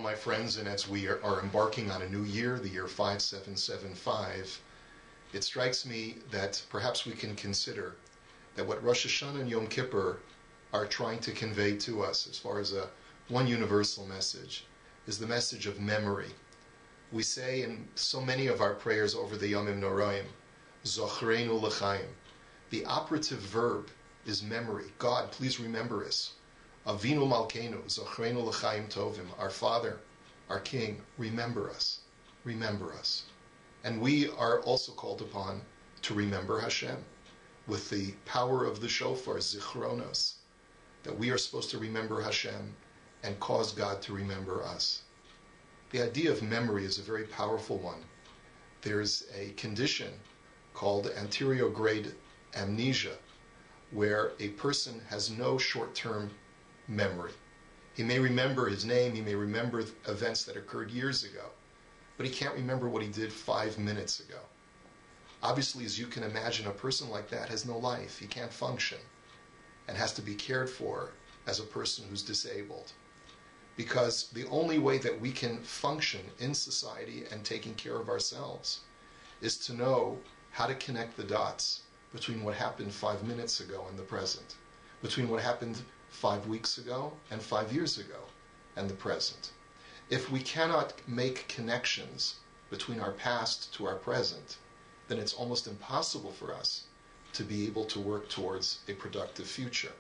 my friends, and as we are embarking on a new year, the year 5775, it strikes me that perhaps we can consider that what Rosh HaShana and Yom Kippur are trying to convey to us as far as one universal message is the message of memory. We say in so many of our prayers over the Yomim Noraim, Zochreinu L'chaim. The operative verb is memory. God, please remember us. Avinu Malkeinu, Zochreinu L'chaim Tovim. Our Father, our King, remember us. Remember us. And we are also called upon to remember Hashem with the power of the shofar, Zichronos, that we are supposed to remember Hashem and cause God to remember us. The idea of memory is a very powerful one. There's a condition called anterograde amnesia, where a person has no short-term memory. He may remember his name, he may remember events that occurred years ago, but he can't remember what he did 5 minutes ago. Obviously, as you can imagine, a person like that has no life. He can't function and has to be cared for as a person who's disabled. Because the only way that we can function in society and taking care of ourselves is to know how to connect the dots between what happened 5 minutes ago and the present, between what happened 5 weeks ago and 5 years ago and the present. If we cannot make connections between our past to our present, then it's almost impossible for us to be able to work towards a productive future.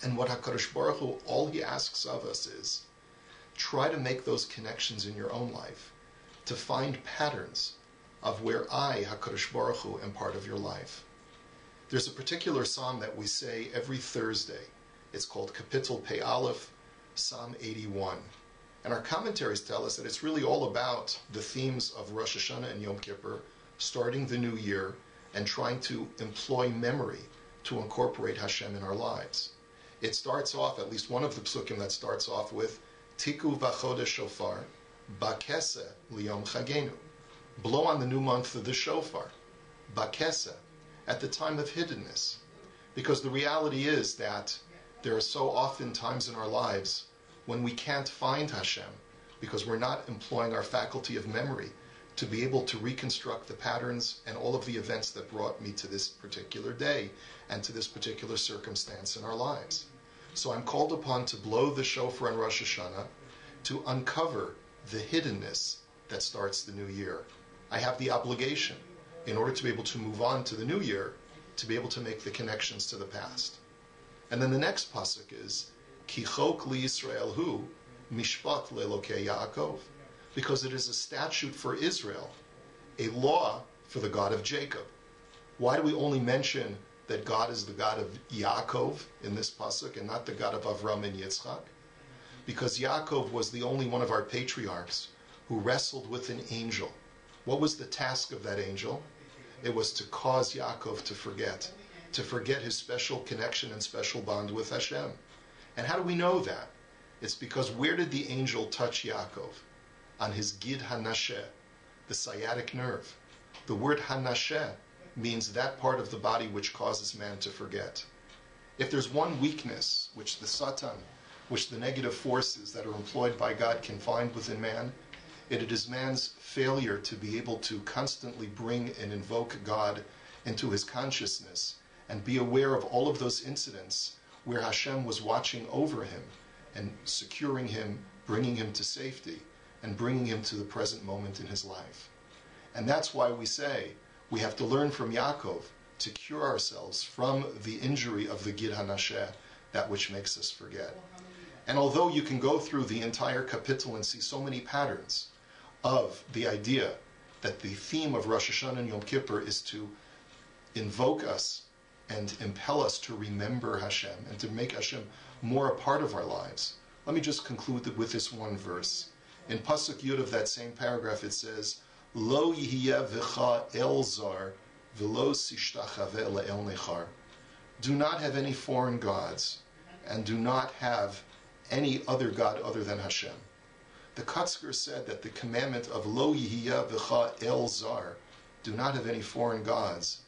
And what HaKadosh Baruch Hu, all He asks of us is, try to make those connections in your own life, to find patterns of where I, HaKadosh Baruch Hu, am part of your life. There's a particular psalm that we say every Thursday. It's called Kapitel Pei Aleph, Psalm 81. And our commentaries tell us that it's really all about the themes of Rosh HaShana and Yom Kippur, starting the new year and trying to employ memory to incorporate Hashem in our lives. It starts off, at least one of the psukim that starts off with, Tiku v'chodesh shofar, bakese liyom chagenu. Blow on the new month of the shofar, bakese, at the time of hiddenness. Because the reality is that there are so often times in our lives when we can't find Hashem because we're not employing our faculty of memory to be able to reconstruct the patterns and all of the events that brought me to this particular day and to this particular circumstance in our lives. So I'm called upon to blow the shofar on Rosh Hashanah to uncover the hiddenness that starts the new year. I have the obligation, in order to be able to move on to the new year, to be able to make the connections to the past. And then the next pasuk is, Ki chok li Yisrael hu, mishpat le'elokei Yaakov. Because it is a statute for Israel, a law for the God of Jacob. Why do we only mention that God is the God of Yaakov in this pasuk and not the God of Avram and Yitzchak? Because Yaakov was the only one of our patriarchs who wrestled with an angel. What was the task of that angel? It was to cause Yaakov to forget his special connection and special bond with Hashem. And how do we know that? It's because where did the angel touch Yaakov? On his gid hanasheh, the sciatic nerve. The word hanasheh means that part of the body which causes man to forget. If there's one weakness which the Satan, which the negative forces that are employed by God can find within man, it is man's failure to be able to constantly bring and invoke God into his consciousness and be aware of all of those incidents where Hashem was watching over him and securing him, bringing him to safety, and bringing him to the present moment in his life. And that's why we say we have to learn from Yaakov to cure ourselves from the injury of the Gid HaNasheh, that which makes us forget. And although you can go through the entire kapitel and see so many patterns of the idea that the theme of Rosh HaShana and Yom Kippur is to invoke us and impel us to remember Hashem and to make Hashem more a part of our lives, let me just conclude with this one verse. In Pasuk Yud of that same paragraph it says, Lo yihiyeh v'cha el zar v'lo sishtachaveh le'el nechar. Do not have any foreign gods and do not have any other God other than Hashem. The Kotzker said that the commandment of Lo yihiyeh v'cha el zar, do not have any foreign gods,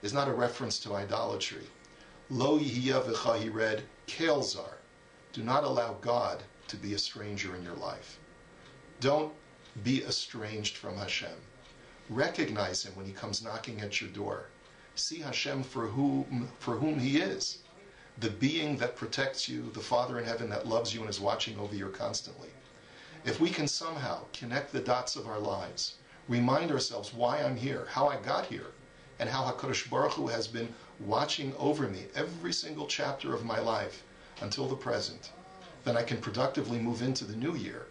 is not a reference to idolatry. Lo yihiyeh v'cha, he read, kel zar. Do not allow God to be a stranger in your life. Don't be estranged from Hashem. Recognize Him when He comes knocking at your door. See Hashem for whom He is. The being that protects you, the Father in heaven that loves you and is watching over you constantly. If we can somehow connect the dots of our lives, remind ourselves why I'm here, how I got here, and how HaKadosh Baruch Hu has been watching over me every single chapter of my life until the present, then I can productively move into the new year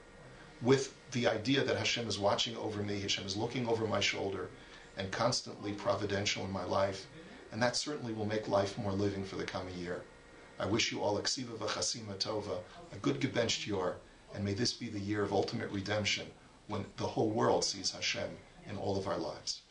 with the idea that Hashem is watching over me, Hashem is looking over my shoulder, and constantly providential in my life, and that certainly will make life more living for the coming year. I wish you all a ksiva ve-chatima tova, a good gebencht yor, and may this be the year of ultimate redemption when the whole world sees Hashem in all of our lives.